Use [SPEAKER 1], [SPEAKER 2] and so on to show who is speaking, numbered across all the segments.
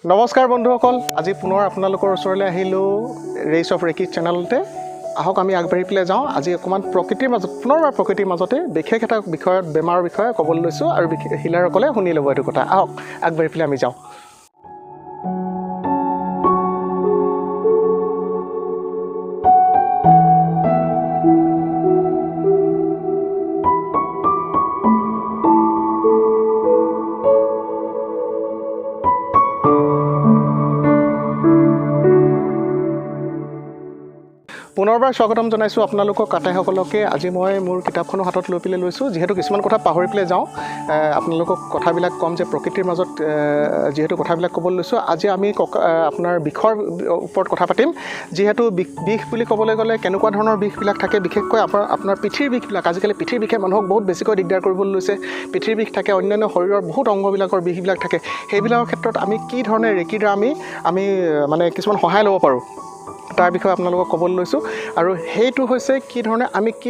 [SPEAKER 1] নমস্কাৰ বন্ধুসকল, আজি পুনৰ আপোনালোকৰ ওচৰলৈ আহিলোঁ ৰেইচ অফ ৰেকি চেনেলতে। আহক আমি আগবাঢ়ি পেলাই যাওঁ। আজি অকণমান প্ৰকৃতিৰ মাজত পুনৰবাৰ প্ৰকৃতিৰ মাজতে বিশেষ এটা বিষয়ত বেমাৰৰ বিষয়ে ক'বলৈ লৈছোঁ আৰু হিলাৰসকলে শুনি ল'ব এইটো কথা। আহক আগবাঢ়ি পেলাই আমি যাওঁ। পুনৰবাৰ স্বাগতম জনাইছোঁ আপোনালোকক আটাইসকলকে। আজি মই মোৰ কিতাপখনো হাতত লৈ পেলাই লৈছোঁ, যিহেতু কিছুমান কথা পাহৰি পেলাই যাওঁ। আপোনালোকক কথাবিলাক ক'ম যে প্ৰকৃতিৰ মাজত যিহেতু কথাবিলাক ক'বলৈ লৈছোঁ। আজি আমি আপোনাৰ বিষৰ ওপৰত কথা পাতিম। যিহেতু বিষ বুলি ক'বলৈ গ'লে কেনেকুৱা ধৰণৰ বিষবিলাক থাকে, বিশেষকৈ আপোনাৰ পিঠিৰ বিষবিলাক। আজিকালি পিঠিৰ বিষে মানুহক বহুত বেছিকৈ দিগদাৰ কৰিবলৈ লৈছে। পিঠিৰ বিষ থাকে, অন্যান্য শৰীৰৰ বহুত অংগবিলাকৰ বিষবিলাক থাকে। সেইবিলাকৰ ক্ষেত্ৰত আমি কি ধৰণে ৰেকিৰ দ্বাৰা আমি মানে কিছুমান সহায় ল'ব পাৰোঁ, তাৰ বিষয়ে আপোনালোকক ক'বলৈ লৈছোঁ। আৰু সেইটো হৈছে কি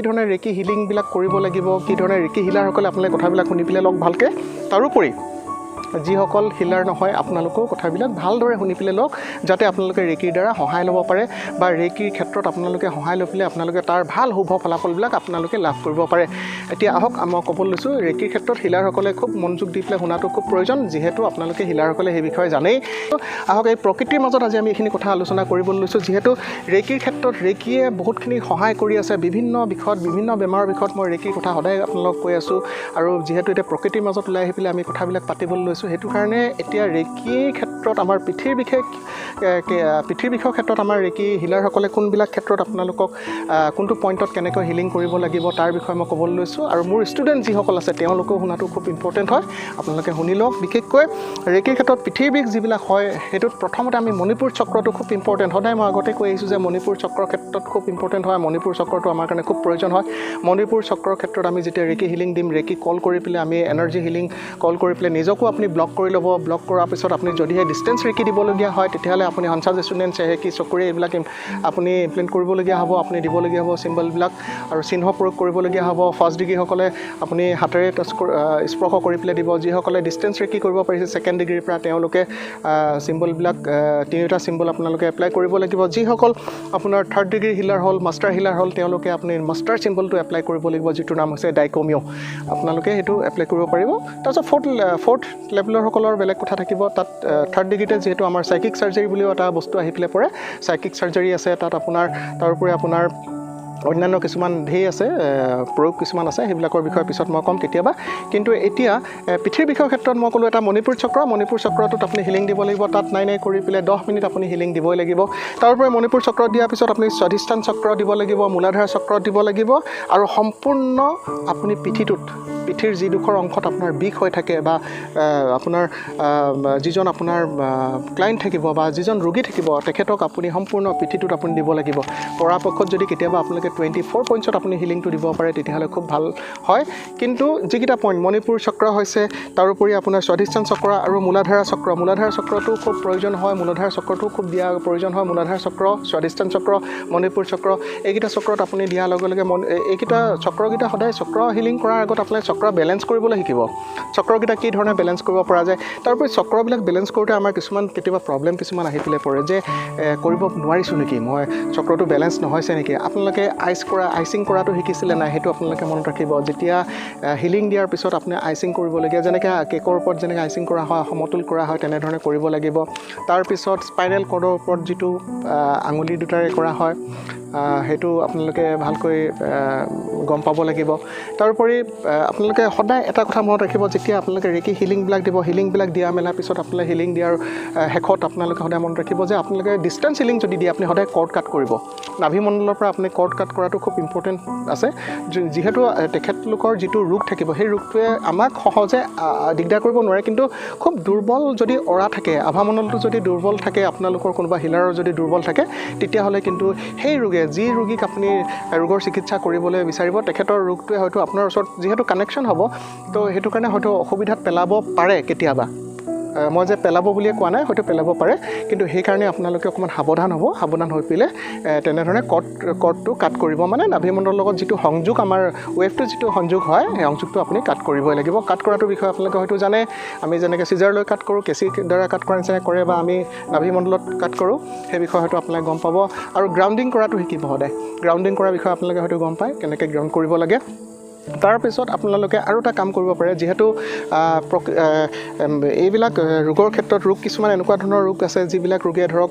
[SPEAKER 1] ধৰণে ৰেকি হিলিংবিলাক কৰিব লাগিব, কি ধৰণে ৰেকি হিলাৰসকলে আপোনালোকে কথাবিলাক শুনি পেলাই লওক ভালকৈ। তাৰোপৰি যিসকল হিলাৰ নহয়, আপোনালোকেও কথাবিলাক ভালদৰে শুনি পেলাই লওক, যাতে আপোনালোকে ৰেকিৰ দ্বাৰা সহায় ল'ব পাৰে বা ৰেকিৰ ক্ষেত্ৰত আপোনালোকে সহায় লৈ পেলাই আপোনালোকে তাৰ ভাল শুভ ফলাফলবিলাক আপোনালোকে লাভ কৰিব পাৰে। এতিয়া আহক মই ক'বলৈ লৈছোঁ, ৰেকিৰ ক্ষেত্ৰত হিলাৰসকলে খুব মনোযোগ দি পেলাই শুনাটো খুব প্ৰয়োজন, যিহেতু আপোনালোকে হিলাৰসকলে সেই বিষয়ে জানেই। আহক এই প্ৰকৃতিৰ মাজত আজি আমি এইখিনি কথা আলোচনা কৰিবলৈ লৈছোঁ। যিহেতু ৰেকিৰ ক্ষেত্ৰত ৰেকিয়ে বহুতখিনি সহায় কৰি আছে বিভিন্ন বিষয়ত, বিভিন্ন বেমাৰৰ বিষয়ত মই ৰেকিৰ কথা সদায় আপোনালোকক কৈ আছোঁ। আৰু যিহেতু এতিয়া প্ৰকৃতিৰ মাজত ওলাই আহি পেলাই আমি কথাবিলাক পাতিবলৈ লৈছোঁ, সেইটো কাৰণে এতিয়া ৰেকিৰ ক্ষেত্ৰত আমাৰ পিঠিৰ বিষৰ ক্ষেত্ৰত আমাৰ ৰেকি হিলাৰসকলে কোনবিলাক ক্ষেত্ৰত আপোনালোকক কোনটো পইণ্টত কেনেকৈ হিলিং কৰিব লাগিব তাৰ বিষয়ে মই ক'বলৈ লৈছোঁ। আৰু মোৰ ষ্টুডেণ্ট যিসকল আছে তেওঁলোকেও শুনাটো খুব ইম্পৰ্টেণ্ট হয়, আপোনালোকে শুনি লওক। বিশেষকৈ ৰেকিৰ ক্ষেত্ৰত পিঠিৰ বিষ যিবিলাক হয়, সেইটোত প্ৰথমতে আমি মণিপুৰ চক্ৰটো খুব ইম্পৰ্টেণ্ট। সদায় মই আগতে কৈ আহিছোঁ যে মণিপুৰ চক্ৰৰ ক্ষেত্ৰত খুব ইম্পৰ্টেণ্ট হয়। মণিপুৰ চক্ৰটো আমাৰ কাৰণে খুব প্ৰয়োজন হয়। মণিপুৰ চক্ৰৰ ক্ষেত্ৰত আমি যেতিয়া ৰেকি হিলিং দিম, ৰেকি কল কৰি পেলাই আমি এনাৰ্জি হিলিং কল কৰি পেলাই নিজকো আপুনি ব্লক কৰি ল'ব। ব্লক কৰাৰ পিছত আপুনি যদিহে ডিষ্টেঞ্চ ৰেকি দিবলগীয়া হয়, তেতিয়াহ'লে আপুনি হনচাজ ষ্টুডেণ্ট চেহেকি চকুৰে এইবিলাক আপুনি ইমপ্লিমেণ্ট কৰিবলগীয়া হ'ব, আপুনি দিবলগীয়া হ'ব চিম্বলবিলাক আৰু চিহ্ন প্ৰয়োগ কৰিবলগীয়া হ'ব। ফাৰ্ষ্ট ডিগ্ৰীসকলে আপুনি হাতেৰে স্পৰ্শ কৰি পেলাই দিব। যিসকলে ডিষ্টেঞ্চ ৰেকি কৰিব পাৰিছে ছেকেণ্ড ডিগ্ৰীৰ পৰা, তেওঁলোকে চিম্বলবিলাক তিনিটা চিম্বল আপোনালোকে এপ্লাই কৰিব লাগিব। যিসকল আপোনাৰ থাৰ্ড ডিগ্ৰী হিলাৰ হ'ল, মাষ্টাৰ হিলাৰ হ'ল, তেওঁলোকে আপুনি মাষ্টাৰ চিম্বলটো এপ্লাই কৰিব লাগিব, যিটোৰ নাম হৈছে ডাইকমিঅ'। আপোনালোকে সেইটো এপ্লাই কৰিব পাৰিব। তাৰপিছত ফ'ৰ্থ লেভেলৰসকলৰ বেলেগ কথা থাকিব। তাত থাৰ্ড ডিগ্ৰীতে যিহেতু আমাৰ চাইকিক চাৰ্জাৰী বুলিও এটা বস্তু আহি পেলাই পৰে, চাইকিক চাৰ্জাৰী আছে তাত আপোনাৰ। তাৰোপৰি আপোনাৰ অন্যান্য কিছুমান আছে প্ৰয়োগ কিছুমান আছে, সেইবিলাকৰ বিষয়ে পিছত মই ক'ম কেতিয়াবা। কিন্তু এতিয়া পিঠিৰ বিষৰ ক্ষেত্ৰত মই ক'লোঁ এটা মণিপুৰ চক্ৰটোত আপুনি হিলিং দিব লাগিব। তাত নাই কৰি পেলাই 10 মিনিট আপুনি হিলিং দিবই লাগিব। তাৰোপৰি মণিপুৰ চক্ৰ দিয়াৰ পিছত আপুনি স্বাধিষ্ঠান চক্ৰ দিব লাগিব, মূলাধাৰ চক্ৰ দিব লাগিব। আৰু সম্পূৰ্ণ আপুনি পিঠিৰ যিডোখৰ অংশত আপোনাৰ বিষ হৈ থাকে বা আপোনাৰ যিজন আপোনাৰ ক্লাইণ্ট থাকিব বা যিজন ৰোগী থাকিব, তেখেতক আপুনি সম্পূৰ্ণ পিঠিটোত আপুনি দিব লাগিব। পৰাপক্ষত যদি কেতিয়াবা আপোনালোকে 24 পইণ্টছত আপুনি হিলিংটো দিব পাৰে, তেতিয়াহ'লে খুব ভাল হয়। কিন্তু যিকেইটা পইণ্ট মণিপুৰ চক্ৰ হৈছে, তাৰোপৰি আপোনাৰ স্বাধিষ্ঠান চক্ৰ আৰু মূলাধাৰ চক্ৰটো খুব প্ৰয়োজন হয়। মূলাধাৰ চক্ৰটো খুব দিয়া প্ৰয়োজন হয়। মূলাধাৰ চক্ৰ, স্বাধিষ্ঠান চক্ৰ, মণিপুৰ চক্ৰ, এইকেইটা চক্ৰত আপুনি দিয়াৰ লগে লগে এইকেইটা চক্ৰকেইটা সদায় চক্ৰ হিলিং কৰাৰ আগত আপুনি চক্ৰ বেলেঞ্চ কৰিবলৈ শিকিব। চক্ৰকেইটা কি ধৰণে বেলেঞ্চ কৰিব পৰা যায়। তাৰোপৰি চক্ৰবিলাক বেলেঞ্চ কৰোঁতে আমাৰ কেতিয়াবা প্ৰব্লেম কিছুমান আহি পেলাই পৰে যে কৰিব নোৱাৰিছোঁ নেকি, মই চক্ৰটো বেলেঞ্চ নহৈছে নেকি। আপোনালোকে আইচিং কৰাটো শিকিছিলে নাই, সেইটো আপোনালোকে মনত ৰাখিব। যেতিয়া হিলিং দিয়াৰ পিছত আপুনি আইচিং কৰিবলগীয়া, যেনেকৈ কেকৰ ওপৰত যেনেকৈ আইচিং কৰা হয়, সমতুল কৰা হয়, তেনেধৰণে কৰিব লাগিব। তাৰপিছত স্পাইনেল কৰ্ডৰ ওপৰত যিটো আঙুলি দুটাৰে কৰা হয়, সেইটো আপোনালোকে ভালকৈ গম পাব লাগিব। তাৰোপৰি আপোনালোকে সদায় এটা কথা মনত ৰাখিব, যেতিয়া আপোনালোকে ৰেকি হিলিংবিলাক দিব, হিলিংবিলাক দিয়া মেলাৰ পিছত আপোনালোকে হিলিং দিয়াৰ শেষত আপোনালোকে সদায় মনত ৰাখিব যে আপোনালোকে ডিষ্টেঞ্চ হিলিং যদি দিয়ে, আপুনি সদায় কৰ্ড কাট কৰিব। নাভিমণ্ডলৰ পৰা আপুনি কৰ্ড কাট কৰাটো খুব ইম্পৰ্টেণ্ট আছে। যিহেতু তেখেতলোকৰ যিটো ৰোগ থাকিব, সেই ৰোগটোৱে আমাক সহজে দিগদাৰ কৰিব নোৱাৰে। কিন্তু খুব দুৰ্বল যদি অৰা থাকে, আভামণ্ডলটো যদি দুৰ্বল থাকে, আপোনালোকৰ কোনোবা হিলাৰৰ যদি দুৰ্বল থাকে, তেতিয়াহ'লে কিন্তু সেই যি ৰোগীক আপুনি ৰোগৰ চিকিৎসা কৰিবলৈ বিচাৰিব, তেখেতৰ ৰোগটোৱে হয়তো আপোনাৰ ওচৰত যিহেতু কানেকশ্যন হ'ব, তো সেইটো কাৰণে হয়তো অসুবিধাত পেলাব পাৰে কেতিয়াবা। মই যে পেলাব বুলিয়ে কোৱা নাই, হয়তো পেলাব পাৰে, কিন্তু সেইকাৰণে আপোনালোকে অকণমান সাৱধান হ'ব। সাৱধান হৈ পেলাই তেনেধৰণে কৰ্ডটো কাট কৰিব, মানে নাভিমণ্ডলৰ লগত যিটো সংযোগ, আমাৰ ৱেভটো যিটো সংযোগ হয়, সেই সংযোগটো আপুনি কাট কৰিবই লাগিব। কাট কৰাটোৰ বিষয়ে আপোনালোকে হয়তো জানে, আমি যেনেকৈ চিজাৰ লৈ কাট কৰোঁ, কেঁচিৰ দ্বাৰা কাট কৰা নিচিনা কৰে, বা আমি নাভিমণ্ডলত কাট কৰোঁ, সেই বিষয়ে হয়তো আপোনালোকে গম পাব। আৰু গ্ৰাউণ্ডিং কৰাটো শিকিব সদায়। গ্ৰাউণ্ডিং কৰাৰ বিষয়ে আপোনালোকে হয়তো গম পায়, কেনেকৈ গ্ৰাউণ্ড কৰিব লাগে। তাৰপিছত আপোনালোকে আৰু এটা কাম কৰিব পাৰে, যিহেতু এইবিলাক ৰোগৰ ক্ষেত্ৰত ৰোগ কিছুমান এনেকুৱা ধৰণৰ ৰোগ আছে, যিবিলাক ৰোগে ধৰক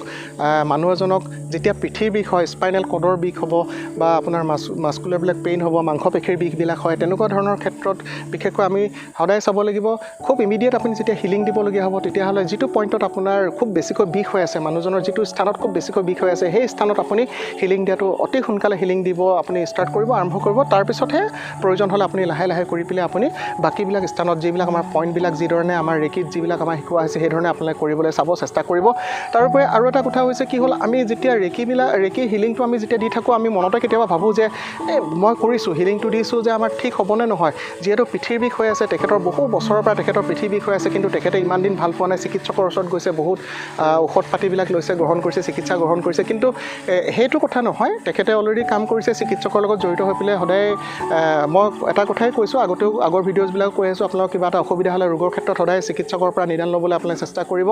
[SPEAKER 1] মানুহ এজনক যেতিয়া পিঠিৰ বিষ হয়, স্পাইনেল কৰ্ডৰ বিষ হ'ব, বা আপোনাৰ মাস্কুলাৰবিলাক পেইন হ'ব, মাংসপেশীৰ বিষবিলাক হয়, তেনেকুৱা ধৰণৰ ক্ষেত্ৰত বিশেষকৈ আমি সদায় চাব লাগিব। খুব ইমিডিয়েট আপুনি যেতিয়া হিলিং দিবলগীয়া হ'ব, তেতিয়াহ'লে যিটো পইণ্টত আপোনাৰ খুব বেছিকৈ বিষ হৈ আছে, মানুহজনৰ যিটো স্থানত খুব বেছিকৈ বিষ হৈ আছে, সেই স্থানত আপুনি হিলিং দিয়াটো অতি সোনকালে হিলিং দিব আপুনি ষ্টাৰ্ট কৰিব, আৰম্ভ কৰিব। তাৰপিছতহে প্ৰয়োজন হ'লে আপুনি লাহে লাহে কৰি পেলাই আপুনি বাকীবিলাক স্থানত যিবিলাক আমাৰ পইণ্টবিলাক যিধৰণে আমাৰ ৰেকিত যিবিলাক আমাৰ শিকোৱা হৈছে, সেইধৰণে আপোনালোকে কৰিবলৈ চেষ্টা কৰিব। তাৰোপৰি আৰু এটা কথা হৈছে কি হ'ল, আমি যেতিয়া ৰেকি হিলিংটো আমি যেতিয়া দি থাকোঁ, আমি মনতে কেতিয়াবা ভাবোঁ যে মই কৰিছোঁ, হিলিংটো দিছোঁ, যে আমাৰ ঠিক হ'বনে নহয়। যিহেতু পিঠিৰ বিষ হৈ আছে, তেখেতৰ বহু বছৰৰ পৰা তেখেতৰ পিঠিৰ বিষ হৈ আছে, কিন্তু তেখেতে ইমান দিন ভাল পোৱা নাই, চিকিৎসকৰ ওচৰত গৈছে, বহুত ঔষধ পাতিবিলাক লৈছে, গ্ৰহণ কৰিছে, চিকিৎসা গ্ৰহণ কৰিছে, কিন্তু সেইটো কথা নহয়। তেখেতে অলৰেডি কাম কৰিছে, চিকিৎসকৰ লগত জড়িত হৈ পেলাই সদায় মই এটা কথাই কৈছোঁ, আগৰ ভিডিঅ'জবিলাক কৈ আছোঁ, আপোনালোকৰ কিবা এটা অসুবিধা হ'লে ৰোগৰ ক্ষেত্ৰত সদায় চিকিৎসকৰ পৰা নিদান ল'বলৈ আপোনালোকে চেষ্টা কৰিব।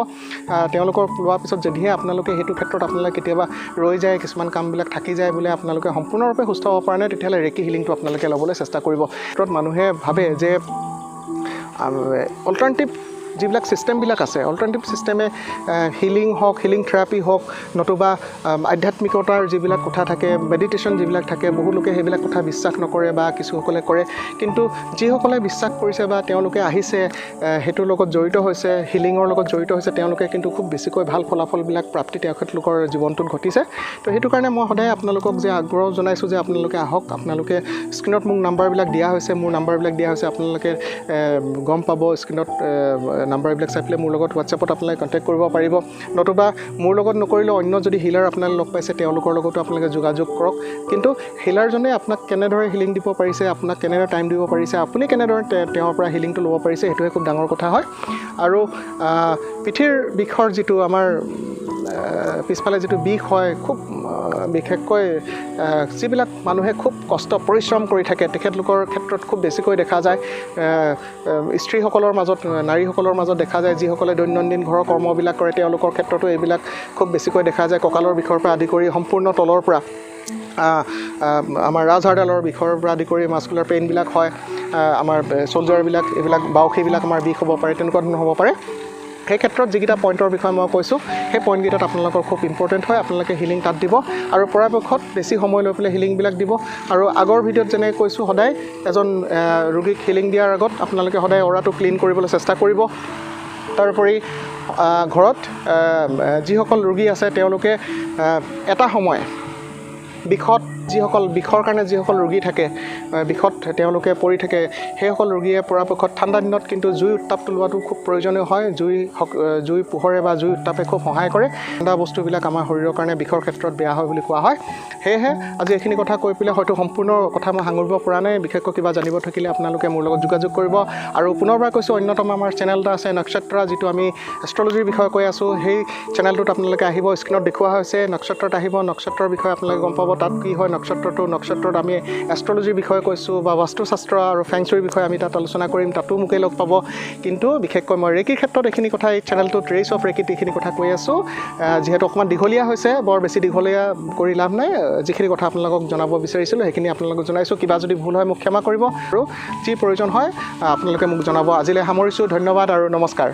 [SPEAKER 1] তেওঁলোকৰ লোৱাৰ পিছত যদিহে আপোনালোকে সেইটো ক্ষেত্ৰত আপোনালোকে কেতিয়াবা ৰৈ যায়, কিছুমান কামবিলাক থাকি যায় বোলে, আপোনালোকে সম্পূৰ্ণৰূপে সুস্থ হ'ব পৰা নাই, তেতিয়াহ'লে ৰেকি হিলিংটো আপোনালোকে ল'বলৈ চেষ্টা কৰিব। ক্ষেত্ৰত মানুহে ভাবে যে অল্টাৰনেটিভ যিবিলাক ছিষ্টেমবিলাক আছে, অল্টাৰনেটিভ ছিষ্টেমে হিলিং হওক, হিলিং থেৰাপি হওক, নতুবা আধ্যাত্মিকতাৰ যিবিলাক কথা থাকে, মেডিটেশ্যন যিবিলাক থাকে, বহু লোকে সেইবিলাক কথা বিশ্বাস নকৰে বা কিছুসকলে কৰে। কিন্তু যিসকলে বিশ্বাস কৰিছে বা তেওঁলোকে আহিছে, সেইটোৰ লগত জড়িত হৈছে, হিলিঙৰ লগত জড়িত হৈছে, তেওঁলোকে কিন্তু খুব বেছিকৈ ভাল ফলাফলবিলাক প্ৰাপ্তি তেখেতলোকৰ জীৱনটোত ঘটিছে। তো সেইটো কাৰণে মই সদায় আপোনালোকক যে আগ্ৰহ জনাইছোঁ যে আপোনালোকে আহক, আপোনালোকে স্ক্ৰীণত মোক নাম্বাৰবিলাক দিয়া হৈছে, মোৰ নাম্বাৰবিলাক দিয়া হৈছে, আপোনালোকে গম পাব স্ক্ৰীণত নাম্বাৰবিলাক চাই পেলাই মোৰ লগত হোৱাটছএপত আপোনালোকে কণ্টেক্ট কৰিব পাৰিব। নতুবা মোৰ লগত নকৰিলেও অন্য যদি হিলাৰ আপোনালোকে লগ পাইছে, তেওঁলোকৰ লগতো আপোনালোকে যোগাযোগ কৰক। কিন্তু হিলাৰজনে আপোনাক কেনেদৰে হিলিং দিব পাৰিছে, আপোনাক কেনেদৰে টাইম দিব পাৰিছে, আপুনি কেনেদৰে তেওঁৰ পৰা হিলিংটো ল'ব পাৰিছে, সেইটোৱে খুব ডাঙৰ কথা হয়। আৰু পিঠিৰ বিষৰ যিটো আমাৰ পিছফালে যিটো বিষ হয়, খুব বিশেষকৈ যিবিলাক মানুহে খুব কষ্ট পৰিশ্ৰম কৰি থাকে, তেখেতলোকৰ ক্ষেত্ৰত খুব বেছিকৈ দেখা যায়। স্ত্ৰীসকলৰ মাজত, নাৰীসকলৰ মাজত দেখা যায়, যিসকলে দৈনন্দিন ঘৰৰ কৰ্মবিলাক কৰে, তেওঁলোকৰ ক্ষেত্ৰতো এইবিলাক খুব বেছিকৈ দেখা যায়। কঁকালৰ বিষৰ পৰা আদি কৰি সম্পূৰ্ণ তলৰ পৰা আমাৰ ৰাজহাড়ডালৰ বিষৰ পৰা আদি কৰি মাস্কুলাৰ পেইনবিলাক হয়, আমাৰ চল্ডাৰবিলাক, এইবিলাক বাউসীবিলাক আমাৰ বিষ হ'ব পাৰে, তেনেকুৱা ধৰণৰ হ'ব পাৰে। সেই ক্ষেত্ৰত যিকেইটা পইণ্টৰ বিষয়ে মই কৈছোঁ, সেই পইণ্টকেইটাত আপোনালোকৰ খুব ইম্পৰ্টেণ্ট হয়। আপোনালোকে হিলিং তাত দিব, আৰু পৰাপক্ষত বেছি সময় লৈ পেলাই হিলিংবিলাক দিব। আৰু আগৰ ভিডিঅ'ত যেনেকৈ কৈছোঁ, সদায় এজন ৰোগীক হিলিং দিয়াৰ আগত আপোনালোকে সদায় অ'ৰাটো ক্লিন কৰিবলৈ চেষ্টা কৰিব। তাৰোপৰি ঘৰত যিসকল ৰোগী আছে, তেওঁলোকে এটা সময় বিষৰ কাৰণে যিসকল ৰোগী থাকে, বিষত তেওঁলোকে পৰি থাকে, সেইসকল ৰোগীয়ে পৰাপক্ষত ঠাণ্ডা দিনত কিন্তু জুই উত্তাপটো লোৱাটো খুব প্ৰয়োজনীয় হয়। জুই পোহৰে বা জুই উত্তাপে খুব সহায় কৰে। ঠাণ্ডা বস্তুবিলাক আমাৰ শৰীৰৰ কাৰণে বিষৰ ক্ষেত্ৰত বেয়া হয় বুলি কোৱা হয়। সেয়েহে আজি এইখিনি কথা কৈ পেলাই হয়তো সম্পূৰ্ণ কথা মই সাঙুৰিব পৰা নাই। বিশেষকৈ কিবা জানিব থাকিলে আপোনালোকে মোৰ লগত যোগাযোগ কৰিব। আৰু পুনৰবাৰ কৈছোঁ, অন্যতম আমাৰ চেনেল এটা আছে নক্ষত্ৰ, যিটো আমি এষ্ট্ৰলজিৰ বিষয়ে কৈ আছোঁ। সেই চেনেলটোত আপোনালোকে আহিব, স্ক্ৰীণত দেখুওৱা হৈছে, নক্ষত্ৰত আহিব, নক্ষত্ৰৰ বিষয়ে আপোনালোকে গম পাব। তাত কি হয়, নক্ষত্ৰত আমি এষ্ট্ৰলজিৰ বিষয়ে কৈছোঁ, বা বাস্তুশাস্ত্ৰ আৰু ফেংচুইৰ বিষয়ে আমি তাত আলোচনা কৰিম, তাতো মোকেই লগ পাব। কিন্তু বিশেষকৈ মই ৰেকিৰ ক্ষেত্ৰত এইখিনি কথা, এই চেনেলটোত ৰেইচ অফ ৰেকিত এইখিনি কথা কৈ আছোঁ। যিহেতু অকণমান দীঘলীয়া হৈছে, বৰ বেছি দীঘলীয়া কৰি লাভ নাই। যিখিনি কথা আপোনালোকক জনাব বিচাৰিছিলোঁ, সেইখিনি আপোনালোকক জনাইছোঁ। কিবা যদি ভুল হয় মোক ক্ষমা কৰিব, আৰু যি প্ৰয়োজন হয় আপোনালোকে মোক জনাব। আজিলৈ সামৰিছোঁ। ধন্যবাদ আৰু নমস্কাৰ।